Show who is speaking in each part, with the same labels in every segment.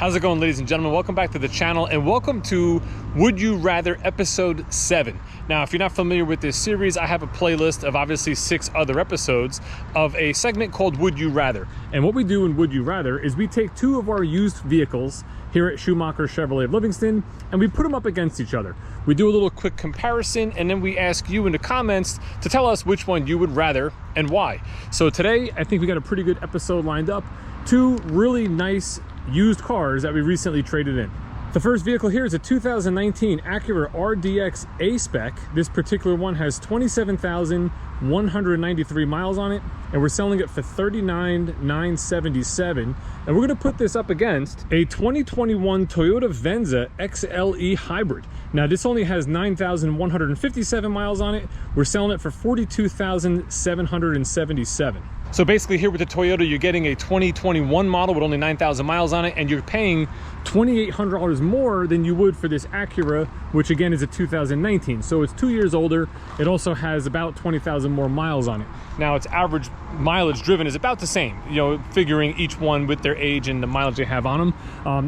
Speaker 1: How's it going, ladies and gentlemen? Welcome back to the channel and welcome to Would You Rather episode 7. Now, if you're not familiar with this series, I have a playlist of obviously 6 other episodes of a segment called Would You Rather. And what we do in Would You Rather is we take 2 of our used vehicles here at Schumacher Chevrolet of Livingston and we put them up against each other. We do a little quick comparison and then we ask you in the comments to tell us which one you would rather and why. So today, I think we got a pretty good episode lined up. 2 really nice used cars that we recently traded in. The first vehicle here is a 2019 Acura RDX A-spec. This particular one has 27,193 miles on it, and we're selling it for $39,977. And we're going to put this up against a 2021 Toyota Venza XLE hybrid. Now, this only has 9,157 miles on it. We're selling it for $42,777. So basically here with the Toyota, you're getting a 2021 model with only 9,000 miles on it, and you're paying $2,800 more than you would for this Acura, which again is a 2019. So it's 2 years older. It also has about 20,000 more miles on it. Now its average mileage driven is about the same, you know, figuring each one with their age and the mileage they have on them.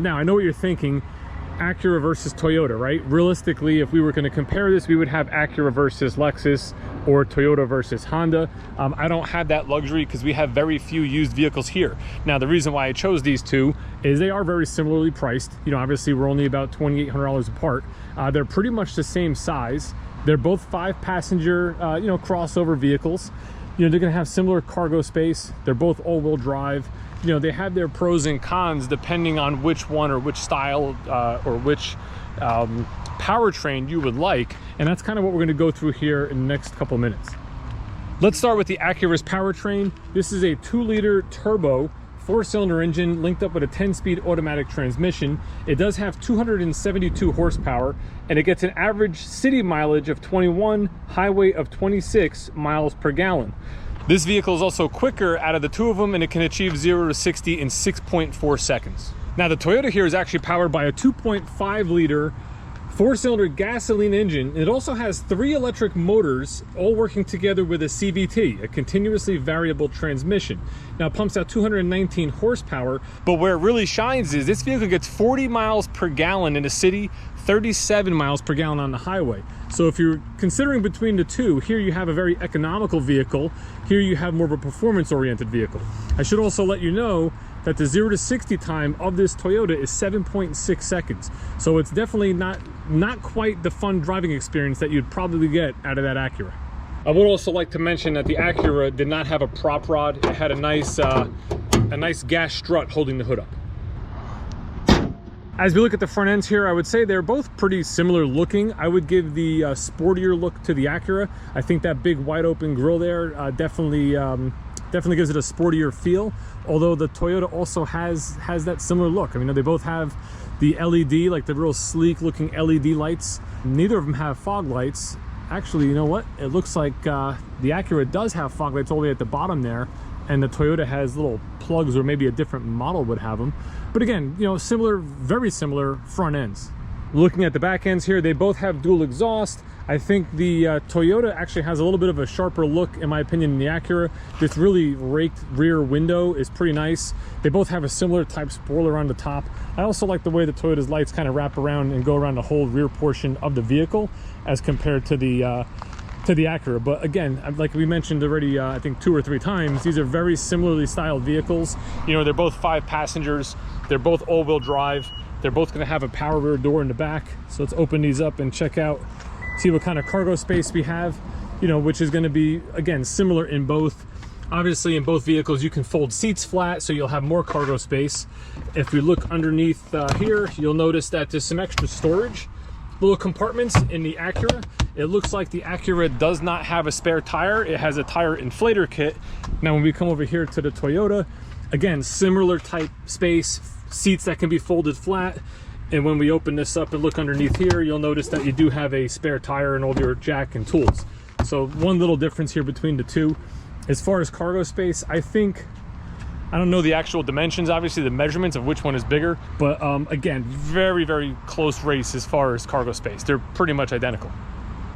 Speaker 1: Now I know what you're thinking. Acura versus Toyota, right? Realistically, if we were going to compare this, we would have Acura versus Lexus or Toyota versus Honda. I don't have that luxury because we have very few used vehicles here. Now, the reason why I chose these 2 is they are very similarly priced. You know, obviously we're only about $2,800 apart. They're pretty much the same size. They're both 5-passenger, you know, crossover vehicles. You know, they're going to have similar cargo space. They're both all-wheel drive. You know, they have their pros and cons depending on which one or which style or which powertrain you would like. And that's kind of what we're going to go through here in the next couple minutes. Let's start with the Acura's powertrain. This is a 2-liter turbo 4-cylinder engine linked up with a 10-speed automatic transmission. It does have 272 horsepower and it gets an average city mileage of 21, highway of 26 miles per gallon. This vehicle is also quicker out of the 2 of them, and it can achieve 0 to 60 in 6.4 seconds. Now, the Toyota here is actually powered by a 2.5-liter 4-cylinder gasoline engine. It also has 3 electric motors, all working together with a CVT, a continuously variable transmission. Now, it pumps out 219 horsepower, but where it really shines is this vehicle gets 40 miles per gallon in the city, 37 miles per gallon on the highway. So if you're considering between the 2, here you have a very economical vehicle. Here you have more of a performance-oriented vehicle. I should also let you know that the 0 to 60 time of this Toyota is 7.6 seconds. So it's definitely not quite the fun driving experience that you'd probably get out of that Acura. I would also like to mention that the Acura did not have a prop rod. It had a nice gas strut holding the hood up. As we look at the front ends here, I would say they're both pretty similar looking. I would give the sportier look to the Acura. I think that big wide open grille there definitely gives it a sportier feel. Although the Toyota also has that similar look. I mean, they both have the LED, like the real sleek looking LED lights. Neither of them have fog lights. Actually, you know what? It looks like the Acura does have fog lights all the way at the bottom there, and the Toyota has little plugs, or maybe a different model would have them. But again, you know, similar, very similar front ends. Looking at the back ends here, they both have dual exhaust. I think the Toyota actually has a little bit of a sharper look, in my opinion, than the Acura. This really raked rear window is pretty nice. They both have a similar type spoiler on the top. I also like the way the Toyota's lights kind of wrap around and go around the whole rear portion of the vehicle as compared to the Acura. But again, like we mentioned already, I think 2 or 3 times, these are very similarly styled vehicles. You know, they're both 5 passengers. They're both all-wheel drive. They're both going to have a power rear door in the back. So let's open these up and check out, see what kind of cargo space we have, you know, which is going to be, again, similar in both. Obviously, in both vehicles, you can fold seats flat, so you'll have more cargo space. If we look underneath here, you'll notice that there's some extra storage. Little compartments in the Acura. It looks like the Acura does not have a spare tire. It has a tire inflator kit. Now, when we come over here to the Toyota, again, similar type space, seats that can be folded flat. And when we open this up and look underneath here, you'll notice that you do have a spare tire and all your jack and tools. So one little difference here between the 2. As far as cargo space, I think, I don't know the actual dimensions, obviously the measurements of which one is bigger, but again, very, very close race as far as cargo space. They're pretty much identical.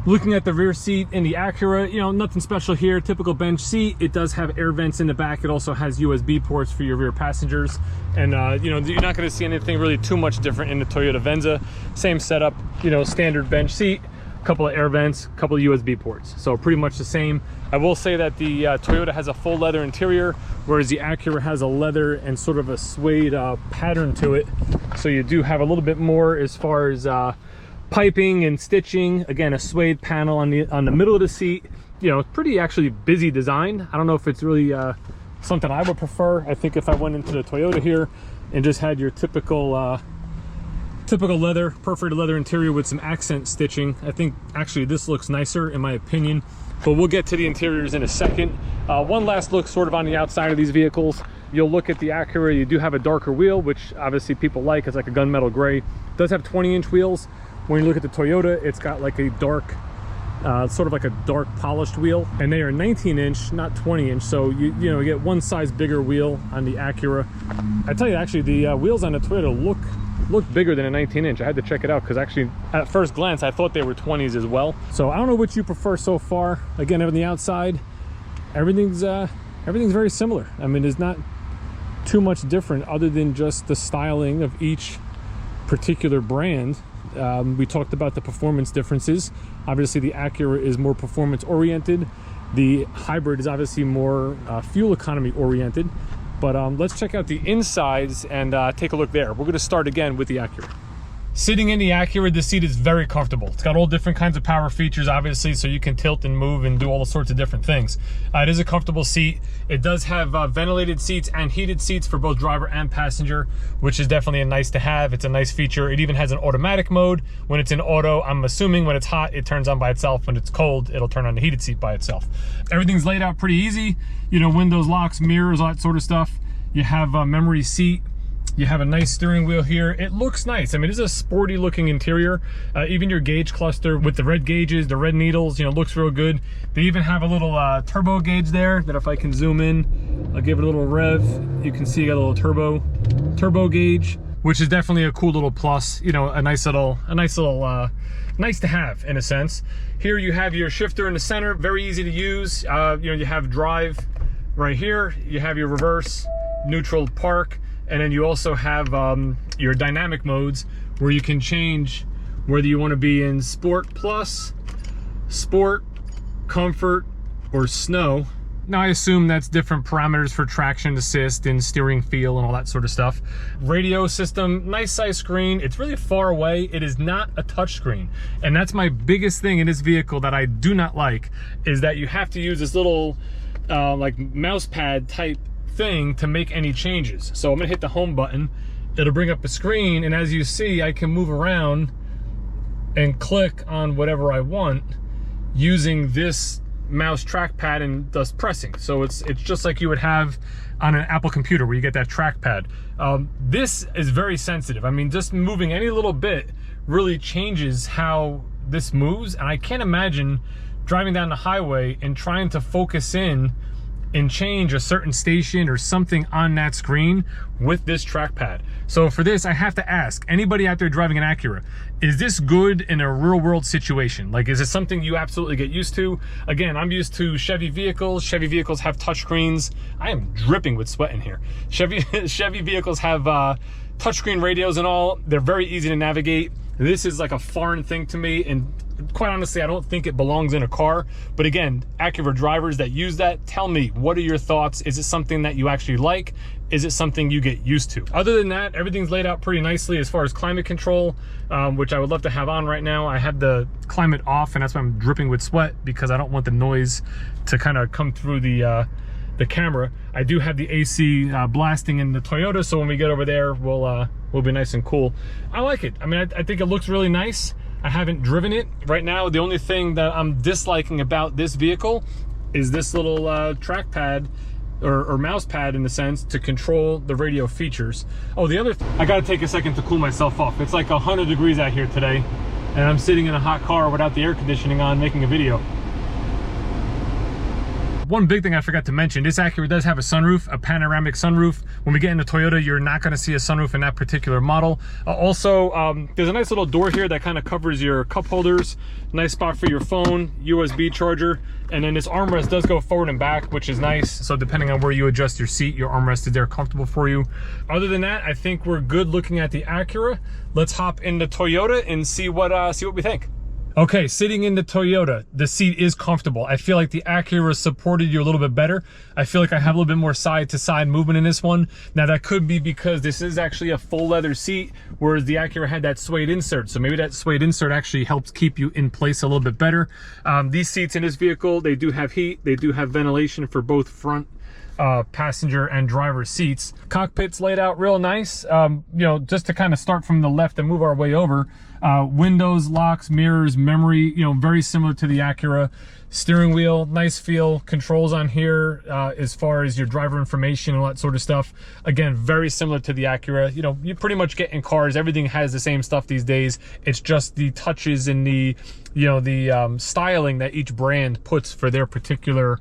Speaker 1: Looking at the rear seat in the Acura, you know, nothing special here. Typical bench seat. It does have air vents in the back. It also has USB ports for your rear passengers. And, you know, you're not going to see anything really too much different in the Toyota Venza. Same setup, you know, standard bench seat, a couple of air vents, a couple of USB ports. So pretty much the same. I will say that the Toyota has a full leather interior, whereas the Acura has a leather and sort of a suede pattern to it. So you do have a little bit more as far as piping and stitching. Again, a suede panel on the middle of the seat. You know, it's pretty actually busy design. I don't know if it's really something I would prefer. I think if I went into the Toyota here and just had your typical leather, perforated leather interior with some accent stitching, I think actually this looks nicer in my opinion. But we'll get to the interiors in a second. One last look sort of on the outside of these vehicles. You'll look at the Acura, you do have a darker wheel, which obviously people like. It's like a gunmetal gray. It does have 20-inch wheels. When you look at the Toyota, it's got like a dark, sort of like a dark polished wheel, and they are 19-inch, not 20-inch. So you know, you get one size bigger wheel on the Acura. I tell you, actually, the wheels on the Toyota look bigger than a 19-inch. I had to check it out because actually, at first glance, I thought they were 20s as well. So I don't know which you prefer so far. Again, on the outside, everything's very similar. I mean, there's not too much different other than just the styling of each particular brand. We talked about the performance differences. Obviously, the Acura is more performance oriented. The hybrid is obviously more fuel economy oriented. But let's check out the insides and take a look there. We're going to start again with the Acura. Sitting in the Acura, the seat is very comfortable. It's got all different kinds of power features, obviously, so you can tilt and move and do all sorts of different things. It is a comfortable seat. It does have ventilated seats and heated seats for both driver and passenger, which is definitely a nice to have. It's a nice feature. It even has an automatic mode. When it's in auto, I'm assuming when it's hot, it turns on by itself. When it's cold, it'll turn on the heated seat by itself. Everything's laid out pretty easy. You know, windows, locks, mirrors, all that sort of stuff. You have a memory seat. You have a nice steering wheel here. It looks nice. I mean, it's a sporty looking interior. Even your gauge cluster with the red gauges, the red needles, you know, looks real good. They even have a little turbo gauge there that if I can zoom in, I'll give it a little rev. You can see you got a little turbo gauge, which is definitely a cool little plus. You know, nice to have in a sense. Here you have your shifter in the center, very easy to use. You know, you have drive right here. You have your reverse, neutral, park. And then you also have your dynamic modes where you can change whether you want to be in Sport Plus, Sport, Comfort, or Snow. Now I assume that's different parameters for traction assist and steering feel and all that sort of stuff. Radio system, nice size screen. It's really far away. It is not a touch screen. And that's my biggest thing in this vehicle that I do not like, is that you have to use this little like mouse pad type thing to make any changes. So I'm gonna hit the home button. It'll bring up a screen, and as you see, I can move around and click on whatever I want using this mouse trackpad and thus pressing. So it's just like you would have on an Apple computer where you get that trackpad. This is very sensitive. I mean, just moving any little bit really changes how this moves, and I can't imagine driving down the highway and trying to focus in and change a certain station or something on that screen with this trackpad. So for this, I have to ask anybody out there driving an Acura, is this good in a real world situation? Like, is it something you absolutely get used to? Again, I'm used to Chevy vehicles. Chevy vehicles have touchscreens. I am dripping with sweat in here. Chevy vehicles have touchscreen radios and all. They're very easy to navigate. This is like a foreign thing to me, and quite honestly, I don't think it belongs in a car. But again, Acura drivers that use that, tell me, what are your thoughts? Is it something that you actually like? Is it something you get used to? Other than that, everything's laid out pretty nicely as far as climate control, which I would love to have on right now. I have the climate off, and that's why I'm dripping with sweat, because I don't want the noise to kind of come through the camera. I do have the AC blasting in the Toyota, so when we get over there, we'll be nice and cool. I like it. I mean, I think it looks really nice. I haven't driven it. Right now, the only thing that I'm disliking about this vehicle is this little trackpad or mouse pad, in the sense, to control the radio features. Oh, the other I gotta take a second to cool myself off. It's like 100 degrees out here today, and I'm sitting in a hot car without the air conditioning on making a video. One big thing I forgot to mention, this Acura does have a sunroof, a panoramic sunroof. When we get into Toyota, you're not going to see a sunroof in that particular model. Also, there's a nice little door here that kind of covers your cup holders. Nice spot for your phone, USB charger, and then this armrest does go forward and back, which is nice. So depending on where you adjust your seat, your armrest is there comfortable for you. Other than that, I think we're good looking at the Acura. Let's hop into Toyota and see what we think. Okay, sitting in the Toyota, the seat is comfortable. I feel like the Acura supported you a little bit better. I feel like I have a little bit more side-to-side movement in this one. Now, that could be because this is actually a full leather seat, whereas the Acura had that suede insert. So maybe that suede insert actually helps keep you in place a little bit better. These seats in this vehicle, they do have heat. They do have ventilation for both front passenger and driver seats. Cockpit's laid out real nice. You know, just to kind of start from the left and move our way over, windows, locks, mirrors, memory, you know, very similar to the Acura. Steering wheel, nice feel. Controls on here as far as your driver information and all that sort of stuff. Again, very similar to the Acura. You know, you pretty much get in cars, everything has the same stuff these days. It's just the touches and the, you know, the styling that each brand puts for their particular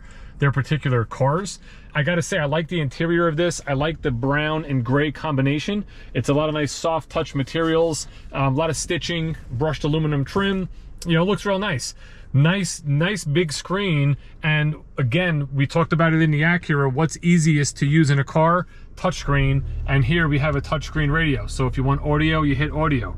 Speaker 1: cars. I gotta say, I like the interior of this. I like the brown and gray combination. It's a lot of nice soft touch materials, a lot of stitching, brushed aluminum trim. You know, it looks real nice. Nice big screen. And again, we talked about it in the Acura, what's easiest to use in a car? Touchscreen. And here we have a touchscreen radio. So if you want audio, you hit audio.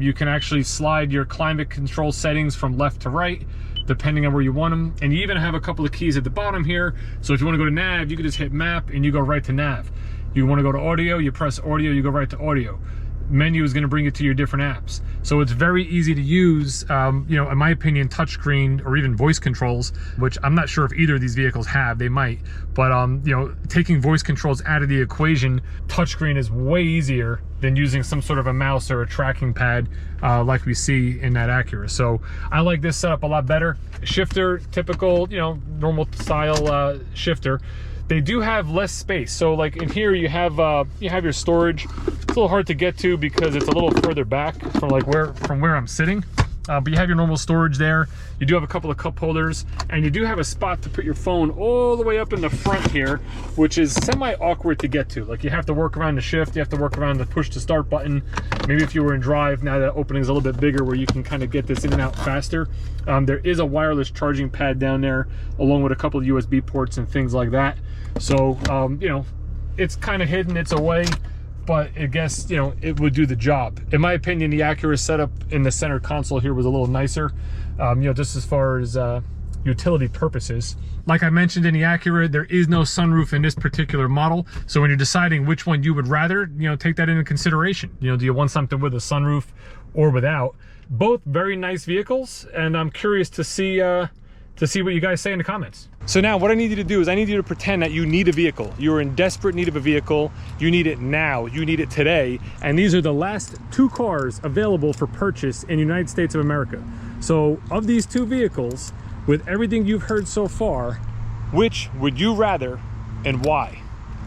Speaker 1: You can actually slide your climate control settings from left to right, depending on where you want them. And you even have a couple of keys at the bottom here. So if you want to go to nav, you can just hit map and you go right to nav. You want to go to audio, you press audio, you go right to audio. Menu is going to bring you to your different apps. So it's very easy to use, you know, in my opinion, touchscreen or even voice controls, which I'm not sure if either of these vehicles have, they might, but you know, taking voice controls out of the equation, touchscreen is way easier than using some sort of a mouse or a tracking pad like we see in that Acura. So I like this setup a lot better. Shifter, typical, you know, normal style shifter. They do have less space. So like in here you have your storage. It's a little hard to get to because it's a little further back from where I'm sitting. But you have your normal storage there. You do have a couple of cup holders, and you do have a spot to put your phone all the way up in the front here, which is semi-awkward to get to. Like you have to work around the shift, you have to work around the push to start button. Maybe if you were in drive, now that opening is a little bit bigger where you can kind of get this in and out faster. There is a wireless charging pad down there, along with a couple of USB ports and things like that. So, you know, it's kind of hidden, it's away, but I guess, you know, it would do the job. In my opinion, the Acura setup in the center console here was a little nicer, you know, just as far as utility purposes. Like I mentioned in the Acura, there is no sunroof in this particular model. So when you're deciding which one you would rather, you know, take that into consideration. You know, do you want something with a sunroof or without? Both very nice vehicles, and I'm curious to see what you guys say in the comments. So now what I need you to do is I need you to pretend that you need a vehicle. You're in desperate need of a vehicle. You need it now. You need it today. And these are the last two cars available for purchase in the United States of America. So of these two vehicles, with everything you've heard so far, which would you rather and why?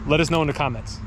Speaker 1: Let us know in the comments.